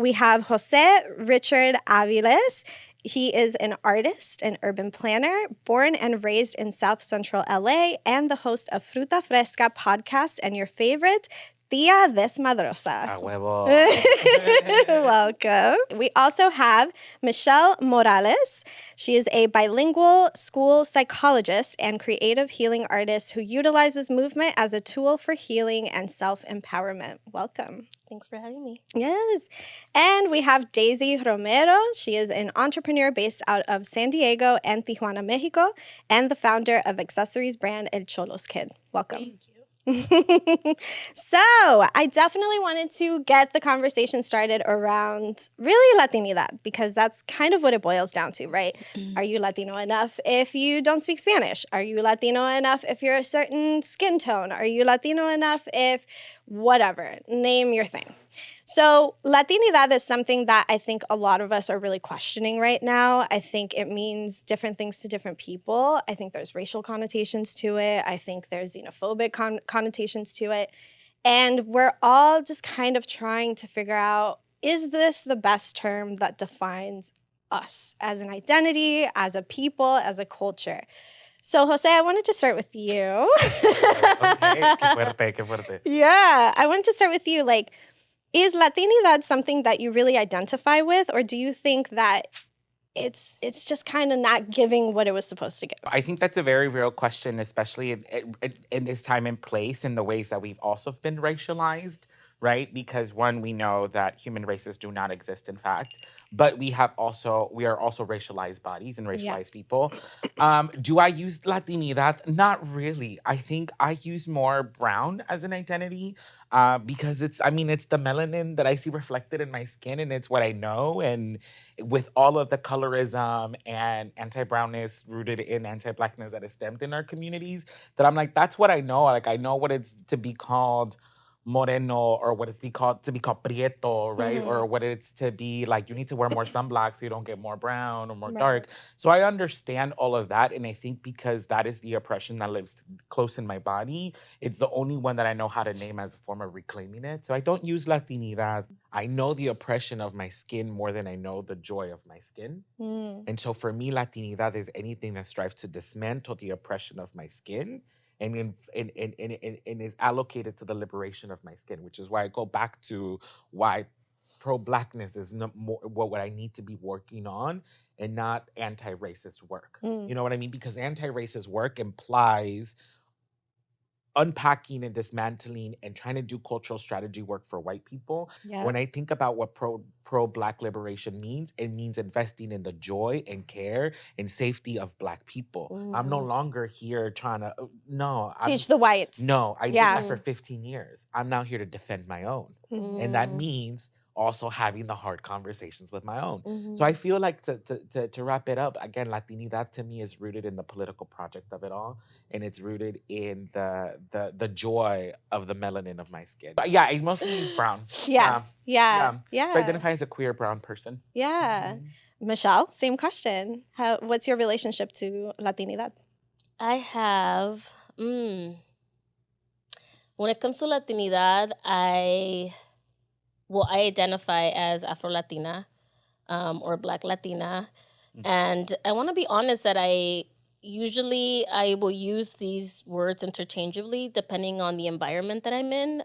we have Jose Richard Aviles. He is an artist and urban planner, born and raised in South Central LA, and the host of Fruta Fresca podcast and your favorite, Tia Desmadrosa. A huevo. Welcome. We also have Michelle Morales. She is a bilingual school psychologist and creative healing artist who utilizes movement as a tool for healing and self-empowerment. Welcome. Thanks for having me. Yes. And we have Daisy Romero. She is an entrepreneur based out of San Diego and Tijuana, Mexico, and the founder of accessories brand El Cholos Kid. Welcome. Thank you. So I definitely wanted to get the conversation started around really Latinidad, because that's kind of what it boils down to, right? Are you Latino enough if you don't speak Spanish? Are you Latino enough if you're a certain skin tone? Are you Latino enough if whatever? Name your thing. So Latinidad is something that I think a lot of us are really questioning right now. I think it means different things to different people. I think there's racial connotations to it. I think there's xenophobic connotations to it. And we're all just kind of trying to figure out, is this the best term that defines us as an identity, as a people, as a culture? So, Jose, I wanted to start with you. Okay, qué fuerte, qué fuerte. Yeah, I wanted to start with you. Like, is Latinidad something that you really identify with, or do you think that it's just kind of not giving what it was supposed to give? I think that's a very real question, especially in this time and place, in the ways that we've also been racialized, right? Because one, we know that human races do not exist, in fact, but we are also racialized bodies and racialized people. Do I use Latinidad? Not really. I think I use more brown as an identity because it's the melanin that I see reflected in my skin, and it's what I know. And with all of the colorism and anti-brownness rooted in anti-blackness that is stemmed in our communities, that I'm like, that's what I know. Like, I know what it's to be called moreno, or what it's to be called prieto, right? Or what it's to be like, you need to wear more sunblock so you don't get more brown or more dark. So I understand all of that, and I think because that is the oppression that lives close in my body, it's the only one that I know how to name as a form of reclaiming it. So I don't use Latinidad. I know the oppression of my skin more than I know the joy of my skin. And so for me, Latinidad is anything that strives to dismantle the oppression of my skin and is allocated to the liberation of my skin, which is why I go back to why pro-Blackness is not more what I need to be working on, and not anti-racist work. You know what I mean? Because anti-racist work implies unpacking and dismantling and trying to do cultural strategy work for white people. Yeah. When I think about what pro-Black liberation means, it means investing in the joy and care and safety of Black people. I'm no longer here trying to, Teach the whites. No, I did that for 15 years. I'm now here to defend my own. And that means also having the hard conversations with my own. So I feel like to wrap it up, again, Latinidad to me is rooted in the political project of it all. And it's rooted in the joy of the melanin of my skin. But yeah, I mostly use brown. Yeah. So I identify as a queer brown person. Yeah. Michelle, same question. What's your relationship to Latinidad? I have, when it comes to Latinidad, I identify as Afro-Latina or Black Latina. And I want to be honest that I will use these words interchangeably depending on the environment that I'm in,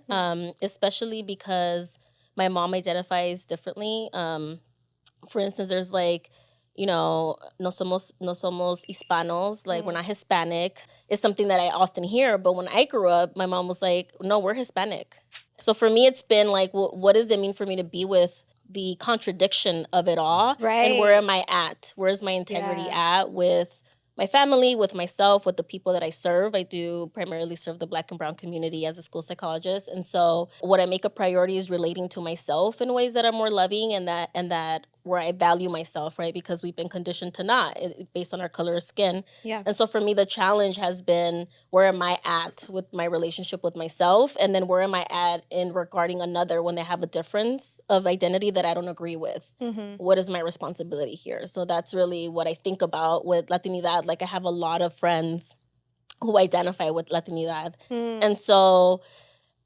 especially because my mom identifies differently. For instance, there's like, no somos hispanos, like we're not Hispanic. It's something that I often hear, but when I grew up, my mom was like, no, we're Hispanic. So for me, it's been like, what does it mean for me to be with the contradiction of it all? Right. And where am I at? Where's my integrity at with my family, with myself, with the people that I serve? I do primarily serve the Black and brown community as a school psychologist. And so what I make a priority is relating to myself in ways that are more loving and that where I value myself, right? Because we've been conditioned to not, based on our color of skin. Yeah. And so for me, the challenge has been, where am I at with my relationship with myself? And then where am I at in regarding another when they have a difference of identity that I don't agree with? What is my responsibility here? So that's really what I think about with Latinidad. Like, I have a lot of friends who identify with Latinidad. And so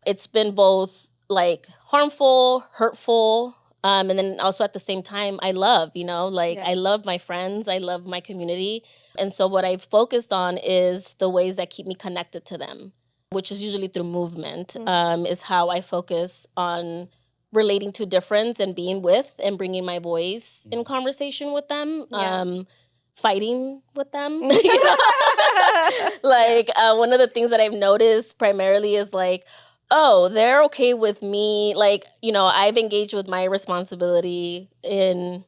it's been both like harmful, hurtful, And then also at the same time, I love, Yeah. I love my friends. I love my community. And so what I've focused on is the ways that keep me connected to them, which is usually through movement, is how I focus on relating to difference and being with and bringing my voice in conversation with them. Yeah. Fighting with them. One of the things that I've noticed primarily is like, oh, they're okay with me. I've engaged with my responsibility in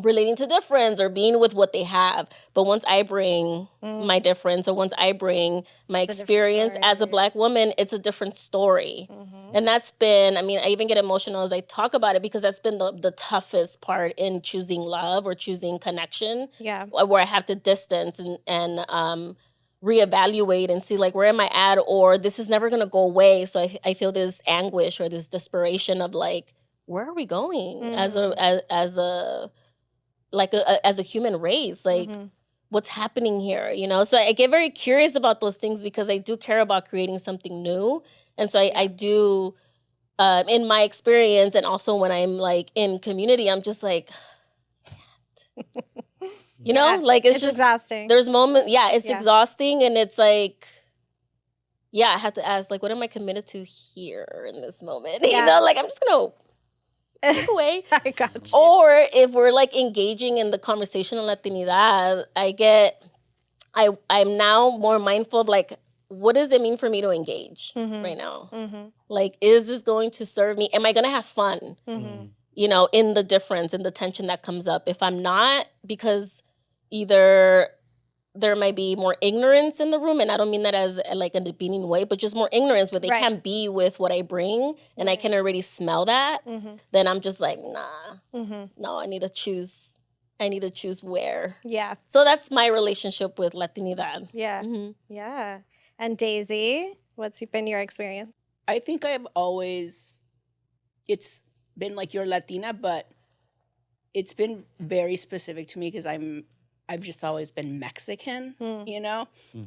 relating to difference or being with what they have. But once I bring my difference, or once I bring my experience as a Black woman, it's a different story. And that's been, I even get emotional as I talk about it, because that's been the toughest part in choosing love or choosing connection. Yeah. Where I have to distance and reevaluate and see, like, where am I at? Or this is never going to go away. So I feel this anguish or this desperation of, like, where are we going as a human race? Like, what's happening here, So I get very curious about those things because I do care about creating something new. And so I do, in my experience, and also when I'm, like, in community, I'm just like, it's just exhausting. There's moments, it's exhausting. And it's like, I have to ask, like, what am I committed to here in this moment? I'm just going to look away. I got you. Or if we're, like, engaging in the conversation on Latinidad, I'm now more mindful of, like, what does it mean for me to engage right now? Like, is this going to serve me? Am I going to have fun? In the difference, in the tension that comes up. If I'm not, because either there might be more ignorance in the room, and I don't mean that as, like, a demeaning way, but just more ignorance where they can't be with what I bring, and I can already smell that, then I'm just like, nah, no, I need to choose where. Yeah. So that's my relationship with Latinidad. Yeah. Yeah. And Daisy, what's been your experience? I think it's been like you're Latina, but it's been very specific to me because I've just always been Mexican,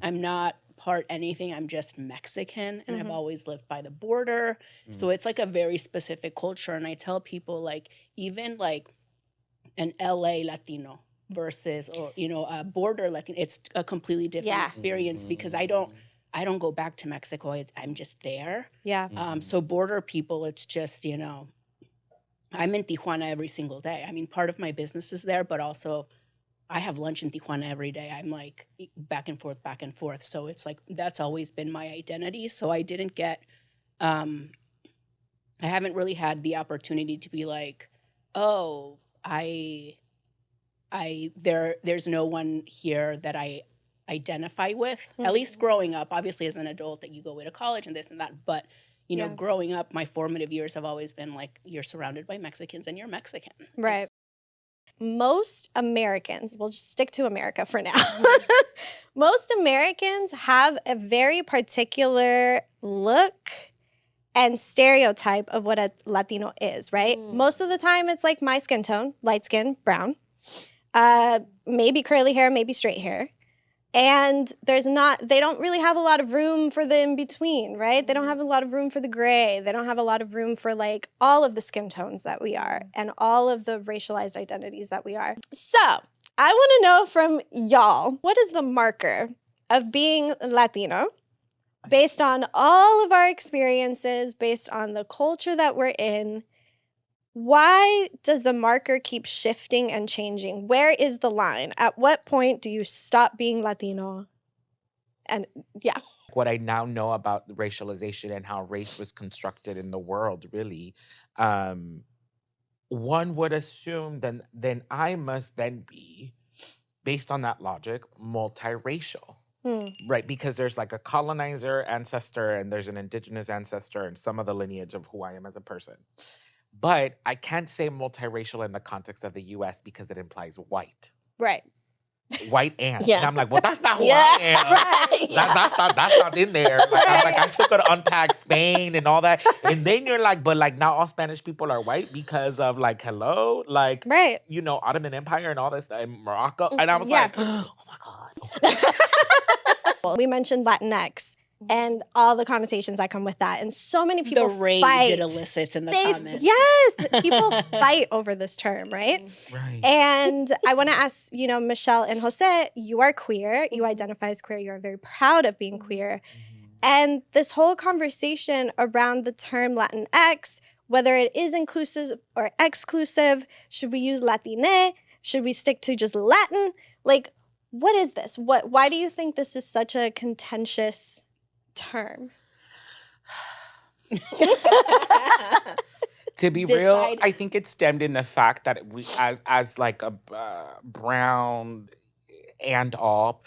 I'm not part anything, I'm just Mexican, and I've always lived by the border. So it's like a very specific culture. And I tell people, like, even like an LA Latino versus, or, a border Latino, it's a completely different experience because I don't go back to Mexico. I'm just there. Yeah. So border people, it's just, I'm in Tijuana every single day. Part of my business is there, but also I have lunch in Tijuana every day. I'm like back and forth. So it's like, that's always been my identity. So I didn't get, I haven't really had the opportunity to be like, oh, there's no one here that I identify with, at least growing up. Obviously, as an adult, that you go away to college and this and that. But, growing up, my formative years have always been like, you're surrounded by Mexicans and you're Mexican. Right. Most Americans, we'll just stick to America for now. Most Americans have a very particular look and stereotype of what a Latino is, right? Most of the time, it's like my skin tone, light skin, brown, maybe curly hair, maybe straight hair. And they don't really have a lot of room for the in-between, right? They don't have a lot of room for the gray. They don't have a lot of room for, like, all of the skin tones that we are and all of the racialized identities that we are. So I want to know from y'all, what is the marker of being Latino based on all of our experiences, based on the culture that we're in? Why does the marker keep shifting and changing? Where is the line? At what point do you stop being Latino? And what I now know about racialization and how race was constructed in the world, really, one would assume then I must then be, based on that logic, multiracial. Right, because there's like a colonizer ancestor and there's an indigenous ancestor and some of the lineage of who I am as a person. But I can't say multiracial in the context of the U.S. because it implies white. Right. White and. And I'm like, well, that's not who I am. Right. That's not in there. Like, I'm like, I still got to untag Spain and all that. And then you're like, but like now all Spanish people are white because of like, hello? Like, right. Ottoman Empire and all this stuff, and Morocco. And I was like, oh my God. We mentioned Latinx. and all the connotations that come with that. And so many people The rage fight. it elicits in the comments. Yes, people fight over this term, right? Right. And I want to ask, Michelle and Jose, you are queer. You identify as queer. You are very proud of being queer. And this whole conversation around the term Latinx, whether it is inclusive or exclusive, should we use Latine? Should we stick to just Latin? Like, what is this? Why do you think this is such a contentious term? To be real, I think it stemmed in the fact that we, as like a brown and all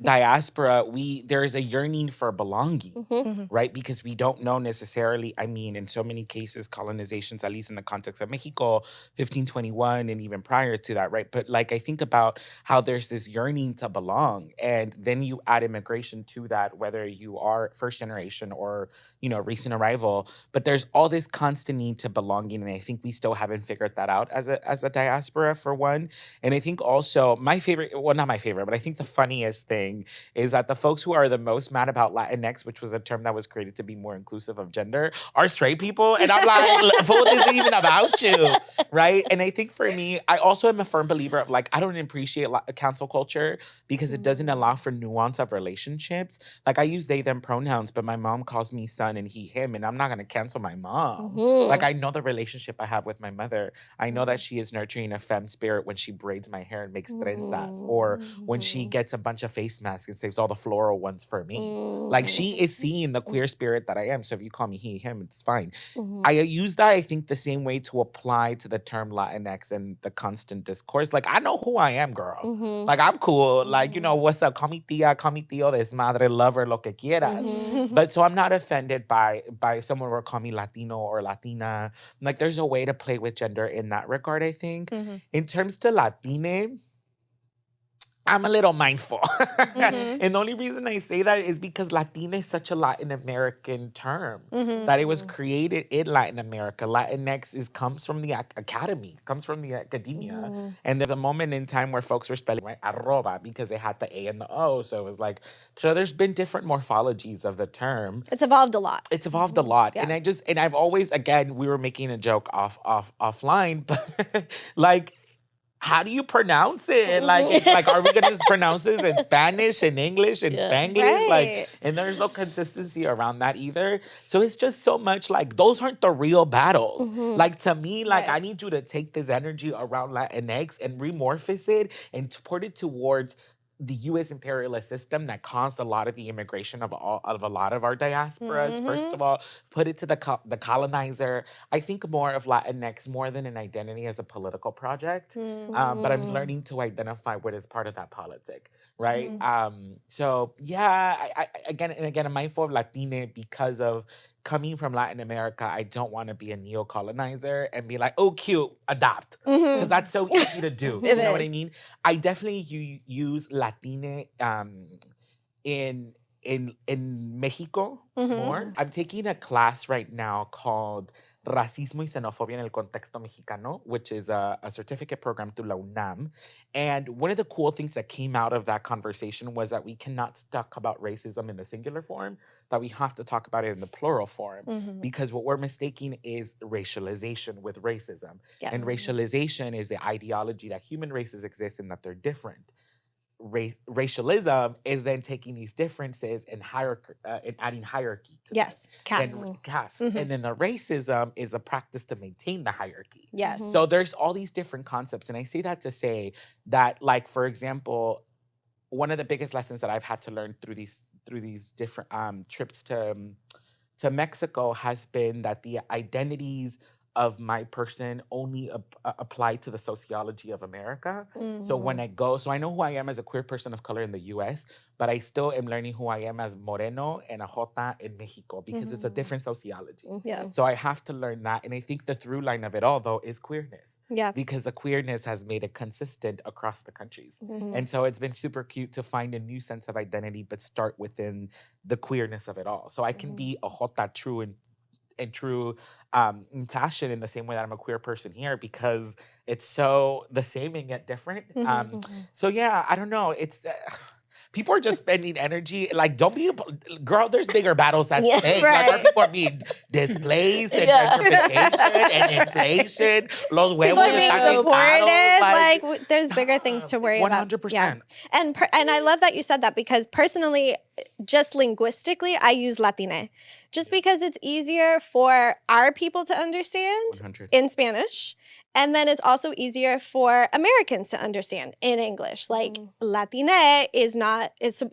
diaspora, there is a yearning for belonging, right? Because we don't know necessarily, I mean, in so many cases, colonizations, at least in the context of Mexico, 1521 and even prior to that, right? But like, I think about how there's this yearning to belong, and then you add immigration to that, whether you are first generation or, recent arrival, but there's all this constant need to belonging, and I think we still haven't figured that out as a diaspora, for one. And I think also my favorite, well, not my favorite, but I think the funniest thing is that the folks who are the most mad about Latinx, which was a term that was created to be more inclusive of gender, are straight people. And I'm like, fool, this isn't even about you, right? And I think for me, I also am a firm believer of like, I don't appreciate cancel culture because it doesn't allow for nuance of relationships. Like I use they, them pronouns, but my mom calls me son and he, him, and I'm not going to cancel my mom. Like I know the relationship I have with my mother. I know that she is nurturing a femme spirit when she braids my hair and makes trenzas, or when she gets a bunch of face masks and saves all the floral ones for me. Like she is seeing the queer spirit that I am. So if you call me he, him, it's fine. I use that, I think, the same way to apply to the term Latinx and the constant discourse. Like I know who I am, girl. Like I'm cool. Like, what's up? Call me tia, call me tío, desmadre, lover, lo que quieras. But so I'm not offended by someone who will call me Latino or Latina. Like there's a way to play with gender in that regard, I think. In terms to Latine, I'm a little mindful. And the only reason I say that is because Latina is such a Latin American term that it was created in Latin America. Latinx comes from the academy, comes from the academia. And there's a moment in time where folks were spelling right, arroba, because they had the A and the O. So it was like, so there's been different morphologies of the term. It's evolved a lot. It's evolved a lot. Yeah. And I've always, again, we were making a joke offline, but like, how do you pronounce it? Like, are we gonna pronounce this in Spanish and English and Spanglish? Right. Like, and there's no consistency around that either. So it's just so much like those aren't the real battles. Like to me, like I need you to take this energy around Latinx and remorphose it and to put it towards the U.S. imperialist system that caused a lot of the immigration of a lot of our diasporas. First of all, put it to the colonizer. I think more of Latinx more than an identity as a political project, but I'm learning to identify what is part of that politic, right? So yeah, I again I'm mindful of Latina because of coming from Latin America. I don't want to be a neo-colonizer and be like, oh, cute, adopt. Because that's so easy to do. You know what I mean? I definitely use Latina in Mexico more. I'm taking a class right now called Racismo y Xenofobia en el Contexto Mexicano, which is a certificate program through La UNAM. And one of the cool things that came out of that conversation was that we cannot talk about racism in the singular form, that we have to talk about it in the plural form, because what we're mistaking is racialization with racism. Yes. And racialization is the ideology that human races exist and that they're different. Racialism is then taking these differences and and adding hierarchy to them. Caste. And then the racism is a practice to maintain the hierarchy. Yes. So there's all these different concepts. And I say that to say that, like, for example, one of the biggest lessons that I've had to learn through these different trips to Mexico has been that the identities of my person only apply to the sociology of America. So when I know who I am as a queer person of color in the US, but I still am learning who I am as Moreno and a Jota in Mexico because it's a different sociology. Yeah. So I have to learn that. And I think the through line of it all, though, is queerness. Yeah. Because the queerness has made it consistent across the countries. And so it's been super cute to find a new sense of identity, but start within the queerness of it all. So I can be a Jota true in fashion in the same way that I'm a queer person here because it's so the same and yet different. So yeah, I don't know. It's people are just spending energy. Like, don't be, girl, there's bigger battles at Yeah, stake. right. Like, our people are being displaced and Yeah. gentrification and inflation. Los People huevos are being están deported. caros. Like, there's bigger things to worry about. 100%. Yeah. And I love that you said that, because personally, just linguistically, I use Latine just because it's easier for our people to understand 100. in Spanish. And then it's also easier for Americans to understand in English. Like, Latine is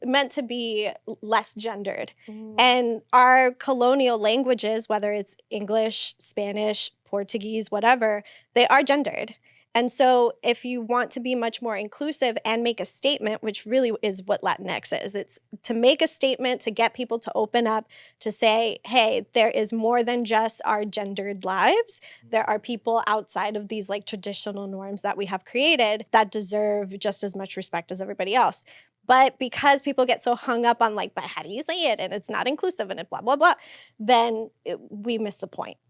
meant to be less gendered. And our colonial languages, whether it's English, Spanish, Portuguese, whatever, they are gendered. And so if you want to be much more inclusive and make a statement, which really is what Latinx is, it's to make a statement, to get people to open up, to say, hey, there is more than just our gendered lives. There are people outside of these like traditional norms that we have created that deserve just as much respect as everybody else. But because people get so hung up on like, but how do you say it? And it's not inclusive and it blah, blah, blah, then we miss the point.